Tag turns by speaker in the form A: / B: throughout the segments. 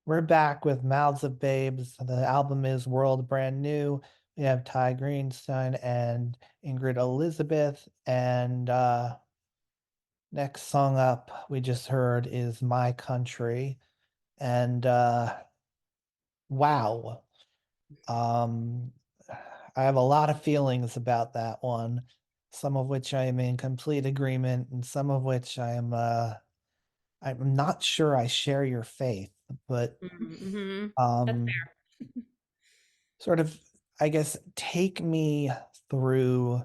A: We're back with Mouths of Babes. The album is World Brand New. We have Ty Greenstein and Ingrid Elizabeth. And next song up we just heard is My Country. And wow. Um, I have a lot of feelings about that one, some of which I am in complete agreement, and some of which I'm not sure I share your faith, but
B: Mm-hmm. That's
A: um
B: fair.
A: sort of, I guess, take me through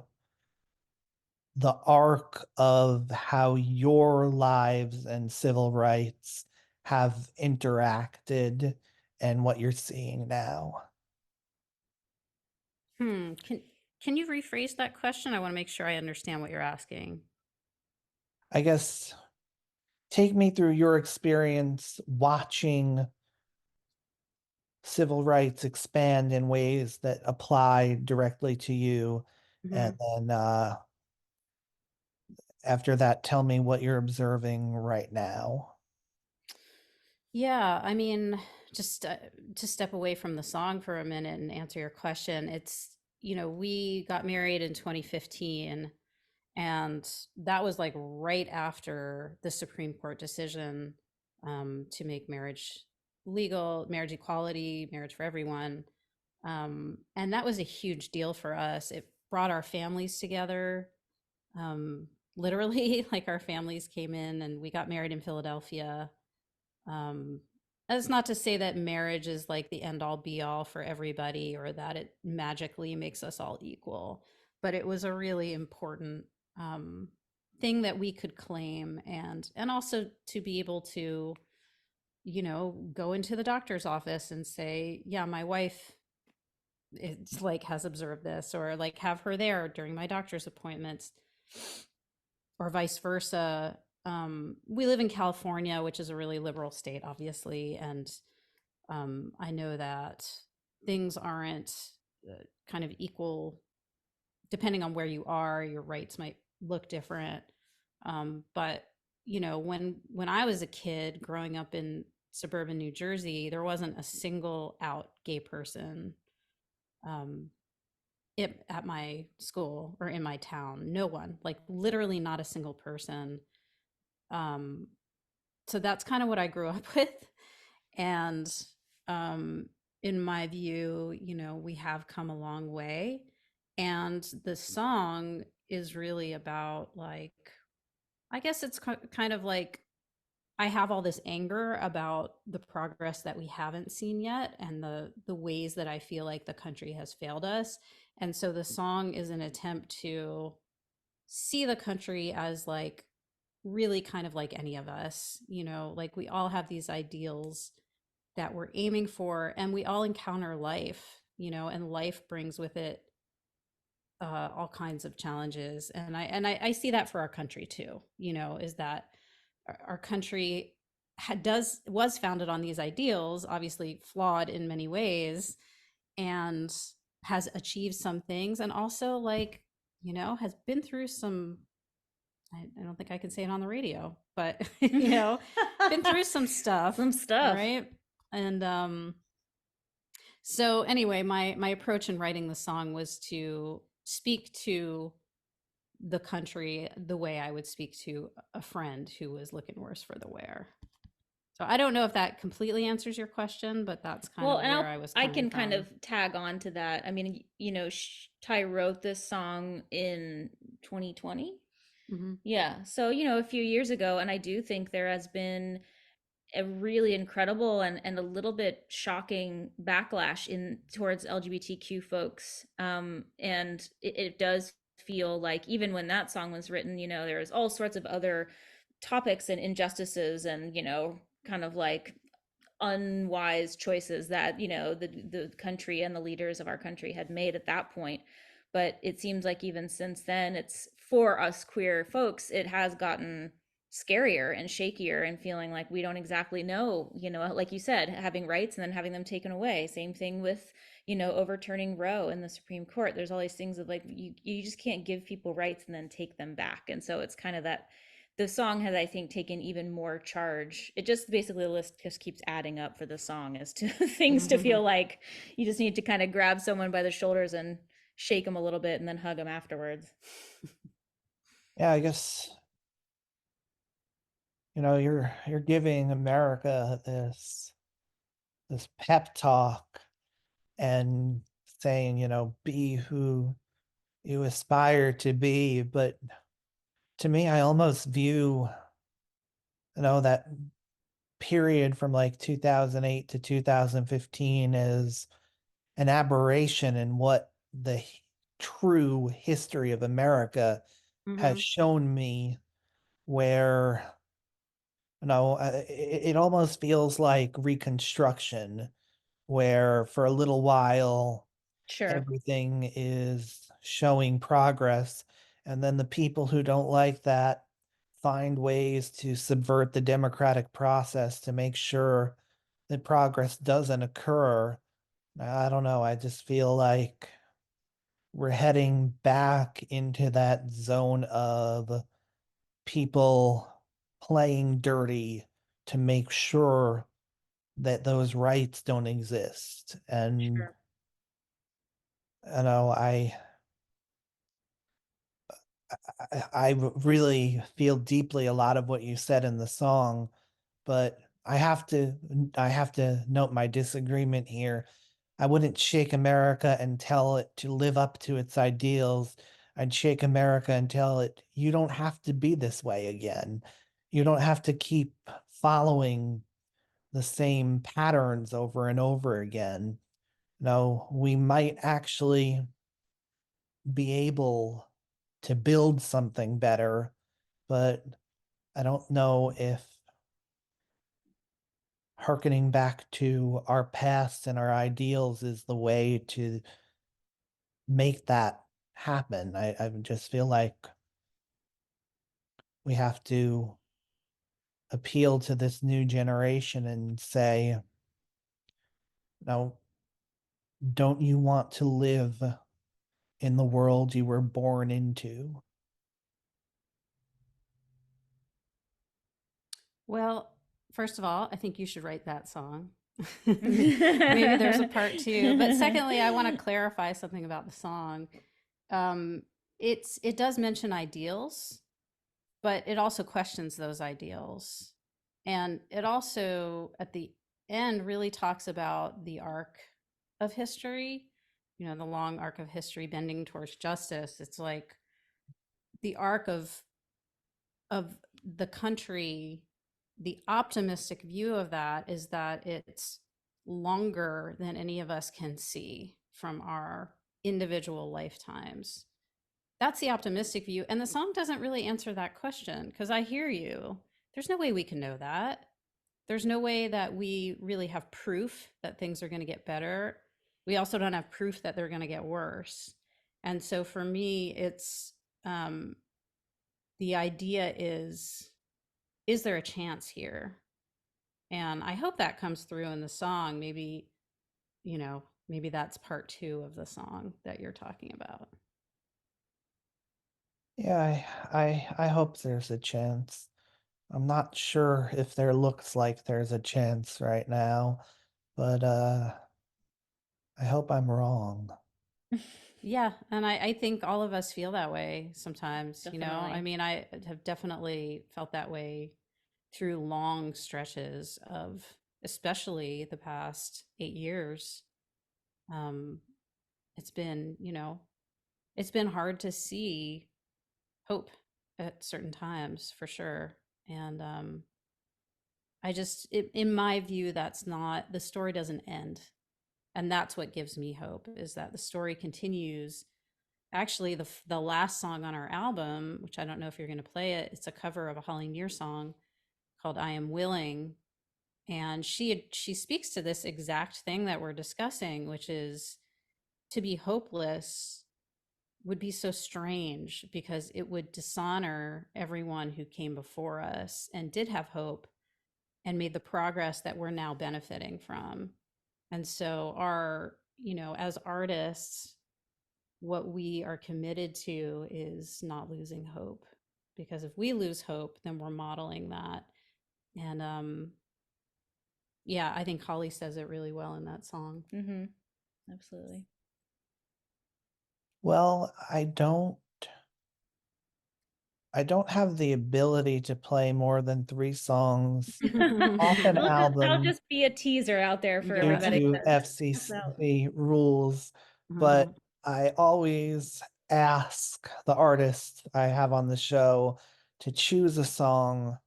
A: the arc of how your lives and civil rights have interacted and what you're seeing now.
B: Can you rephrase that question? I want to make sure I understand what you're asking.
A: I guess take me through your experience watching civil rights expand in ways that apply directly to you. And
B: Hmm.
A: then after that, tell me what you're observing right now.
B: Yeah, I mean, just to step away from the song for a minute and answer your question, we got married in 2015, and that was like right after the Supreme Court decision to make marriage legal, marriage equality, marriage for everyone. And that was a huge deal for us. It brought our families together. Literally, like our families came in and we got married in Philadelphia. Um, that's not to say that marriage is like the end all be all for everybody or that it magically makes us all equal, but it was a really important um, thing that we could claim, and also to be able to, go into the doctor's office and say, yeah, my wife it's like has observed this, or like have her there during my doctor's appointments, or vice versa. We live in California, which is a really liberal state, obviously, and I know that things aren't kind of equal depending on where you are. Your rights might look different, but when I was a kid growing up in suburban New Jersey, there wasn't a single out gay person um, at my school or in my town. No one, like literally not a single person. Um, so that's kind of what I grew up with. And um, in my view, we have come a long way. And the song is really about like, I guess it's kind of like I have all this anger about the progress that we haven't seen yet and the ways that I feel like the country has failed us. And so the song is an attempt to see the country as like really kind of like any of us, like we all have these ideals that we're aiming for, and we all encounter life, and life brings with it all kinds of challenges. And I see that for our country too, is that our country was founded on these ideals, obviously flawed in many ways, and has achieved some things, and also like has been through some. I don't think I can say it on the radio, but been through some stuff,
C: Some stuff.
B: right? And so anyway, my approach in writing the song was to speak to the country the way I would speak to a friend who was looking worse for the wear. So I don't know if that completely answers your question, but that's kind
C: Well,
B: of
C: and
B: where I was
C: I
B: coming
C: can kind
B: from.
C: of tag on to that. I mean, Ty wrote this song in 2020.
B: Hmm.
C: Yeah. So, a few years ago, and I do think there has been a really incredible and a little bit shocking backlash in towards LGBTQ folks. And it does feel like even when that song was written, there's all sorts of other topics and injustices and, kind of like unwise choices that the country and the leaders of our country had made at that point. But it seems like even since then, it's for us queer folks, it has gotten scarier and shakier and feeling like we don't exactly know, like you said, having rights and then having them taken away. Same thing with overturning Roe in the Supreme Court. There's all these things of like you just can't give people rights and then take them back. And so it's kind of that the song has, I think, taken even more charge. It just basically, the list just keeps adding up for the song as to things to feel like you just need to kind of grab someone by the shoulders and shake them a little bit and then hug them afterwards.
A: Yeah, I guess, you're giving America this pep talk and saying, be who you aspire to be. But to me, I almost view, that period from like 2008 to 2015 as an aberration in what the true history of America has
B: Hmm.
A: shown me, where, it almost feels like Reconstruction, where for a little while
C: Sure.
A: everything is showing progress. And then the people who don't like that find ways to subvert the democratic process to make sure that progress doesn't occur. I don't know. I just feel like we're heading back into that zone of people playing dirty to make sure that those rights don't exist. And
C: Sure.
A: I I really feel deeply a lot of what you said in the song, but I have to note my disagreement here. I wouldn't shake America and tell it to live up to its ideals. I'd shake America and tell it, you don't have to be this way again. You don't have to keep following the same patterns over and over again. No, we might actually be able to build something better, but I don't know if hearkening back to our past and our ideals is the way to make that happen. I just feel like we have to appeal to this new generation and say, no, don't you want to live in the world you were born into?
B: Well, first of all, I think you should write that song. Maybe there's a part two. But secondly, I want to clarify something about the song. Um, it does mention ideals, but it also questions those ideals. And it also, at the end, really talks about the arc of history, the long arc of history bending towards justice. It's like the arc of the country, the optimistic view of that is that it's longer than any of us can see from our individual lifetimes. That's the optimistic view. And the song doesn't really answer that question because I hear you. There's no way we can know that. There's no way that we really have proof that things are going to get better. We also don't have proof that they're going to get worse. And so for me, it's the idea is there a chance here? And I hope that comes through in the song. Maybe that's part two of the song that you're talking about.
A: Yeah, I hope there's a chance. I'm not sure if there looks like there's a chance right now, but I hope I'm wrong.
B: Yeah, and I think all of us feel that way sometimes, I
C: Definitely.
B: mean, I have definitely felt that way through long stretches of especially the past 8 years. Um, it's been, it's been hard to see hope at certain times for sure. And in my view, that's not the story doesn't end. And that's what gives me hope is that the story continues. Actually, the last song on our album, which I don't know if you're going to play it, it's a cover of a Holly Near song called "I Am Willing," and she speaks to this exact thing that we're discussing, which is to be hopeless would be so strange because it would dishonor everyone who came before us and did have hope and made the progress that we're now benefiting from. And so as artists, what we are committed to is not losing hope. because if we lose hope, then we're modeling that. And yeah, I think Holly says it really well in that song.
C: Mm-hmm. Absolutely.
A: Well, I don't have the ability to play more than 3 songs off an
C: That'll
A: album
C: just be a teaser out there for
B: Yeah.
A: due
C: everybody.
A: to
C: to out.
A: FCC rules, but
B: Mhm.
A: I always ask the artist I have on the show to choose a song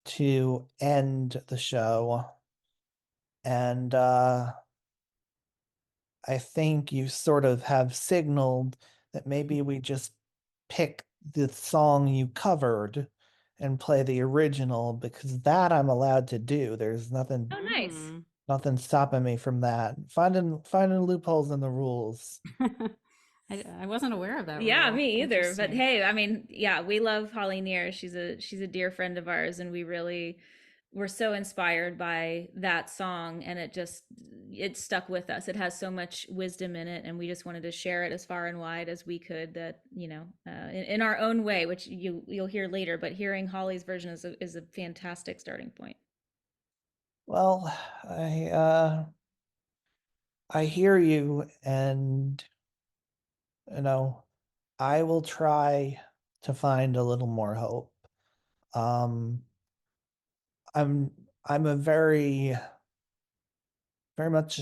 A: to end the show. And I think you sort of have signaled that maybe we just pick the song you covered and play the original, because that I'm allowed to do. There's nothing
C: Oh, nice.
B: Mm.
A: nothing stopping me from that. Finding loopholes in the rules.
B: I wasn't aware of that
C: Yeah,
B: rule.
C: me either. But
B: Interesting.
C: hey, I mean, yeah, we love Holly Near. She's a dear friend of ours, and we're so inspired by that song, and it stuck with us. It has so much wisdom in it, and we just wanted to share it as far and wide as we could. That in our own way, which you'll hear later. But hearing Holly's version is a fantastic starting point.
A: Well, I hear you, and you know, I will try to find a little more hope. Um, I'm a very much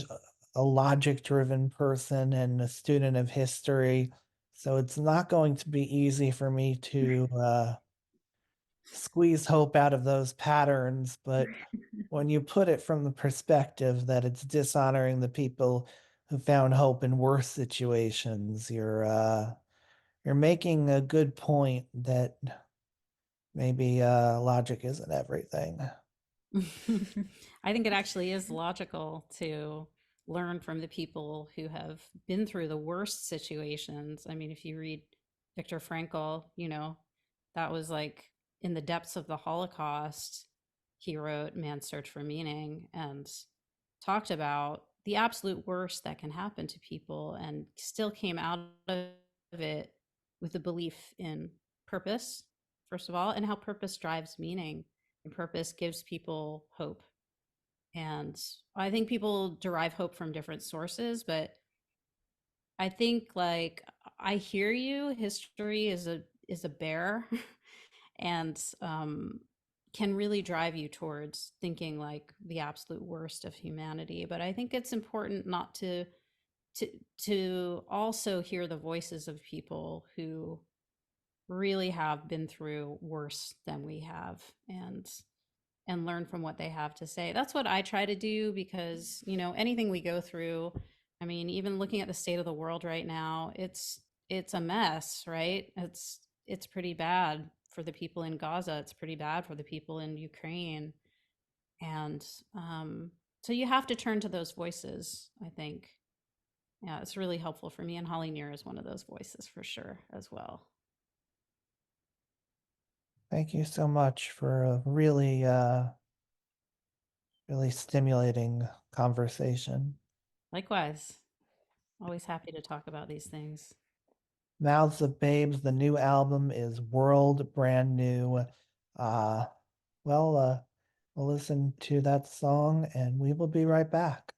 A: a logic-driven person and a student of history, so it's not going to be easy for me to squeeze hope out of those patterns. But when you put it from the perspective that it's dishonoring the people who found hope in worse situations, you're making a good point that maybe logic isn't everything.
B: I think it actually is logical to learn from the people who have been through the worst situations. I mean, if you read Viktor Frankl, that was like in the depths of the Holocaust. He wrote Man's Search for Meaning and talked about the absolute worst that can happen to people, and still came out of it with a belief in purpose, first of all, and how purpose drives meaning, and purpose gives people hope. And I think people derive hope from different sources, but I think, like, I hear you. History is a bear, and can really drive you towards thinking like the absolute worst of humanity. But I think it's important not to to also hear the voices of people who really have been through worse than we have, and learn from what they have to say. That's what I try to do, because, anything we go through, I mean, even looking at the state of the world right now, it's a mess, right? It's pretty bad for the people in Gaza. It's pretty bad for the people in Ukraine. And so you have to turn to those voices, I think. Yeah, it's really helpful for me. And Holly Near is one of those voices for sure as well.
A: Thank you so much for a really stimulating conversation.
B: Likewise, always happy to talk about these things.
A: Mouths of Babes, the new album is world brand new. Uh, well, we'll listen to that song and we will be right back.